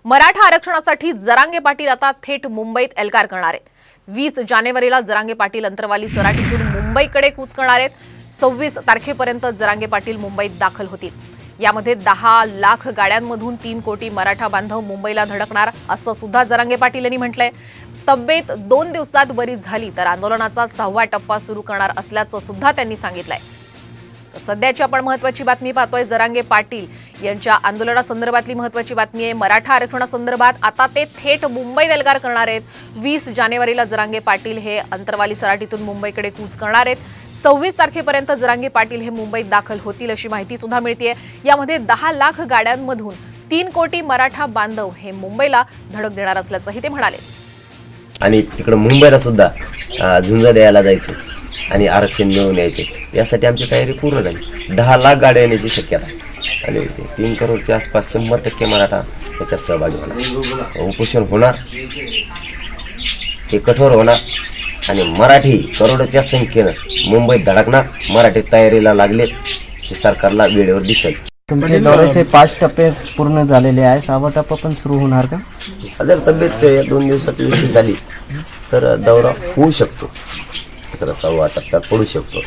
मराठा आरक्षणासाठी जरांगे पाटील आता थेट मुंबईत एल्गार करणार आहेत। 20 जानेवारीला जरांगे पाटील अंतरवाली सराटीतून मुंबईकडे कूच करणार आहेत। 26 तारखेपर्यंत जरांगे पाटील मुंबईत दाखल होतील। यामध्ये 10 लाख गाड्यांमधून 3 कोटी मराठा बांधव मुंबईला धडकणार असं सुद्धा जरांगे पाटील यांनी म्हटलंय। तब्येत 2 दिवसात बरी झाली तर आंदोलनाचा 6वा टप्पा सुरू करणार असल्याचं सुद्धा त्यांनी सांगितलंय। सध्याची आपण महत्त्वाची बातमी पाहतोय। जरांगे पाटील यांच्या आंदोलनासंदर्भातली महत्त्वाची बातमी आहे। मराठा आरक्षणासंदर्भात आता ते थेट मुंबईत एल्गार करणार आहेत। 20 जानेवारीला जरांगे पाटील हे अंतरवाली सराटीतून मुंबईकडे कूच करणार आहेत। 26 तारखेपर्यंत जरांगे पाटील हे मुंबईत दाखल होतील अशी माहिती सुद्धा मिळतेय। यामध्ये 10 लाख गाड्यांमधून 3 कोटी मराठा बांधव हे मुंबईला धडक देणार असल्याचंही ते म्हणाले। आणि तिकडे मुंबईला सुद्धा झुंज द्यायला जायचं आणि आरक्षण मिळवून यायचे, यासाठी आमची तयारी पूर्ण झाली। 10 लाख गाड्या येण्याची शक्यता आणि 3 करोडच्या आसपास 100% मराठा याच्यात सहभागी होणार। उपोषण होणार, ते कठोर होणार आणि मराठी करोडच्या संख्येनं मुंबईत धडकणार। मराठी तयारीला लागलेत की सरकारला वेळेवर दिसेल। तुमचे दौऱ्याचे 5 टप्पे पूर्ण झालेले आहे, 6वा टप्पा पण सुरू होणार का? जर तब्येत या 2 दिवसात व्यवस्थित झाली तर दौरा होऊ शकतो, तर 6व्या टप्प्यात पडू शकतो।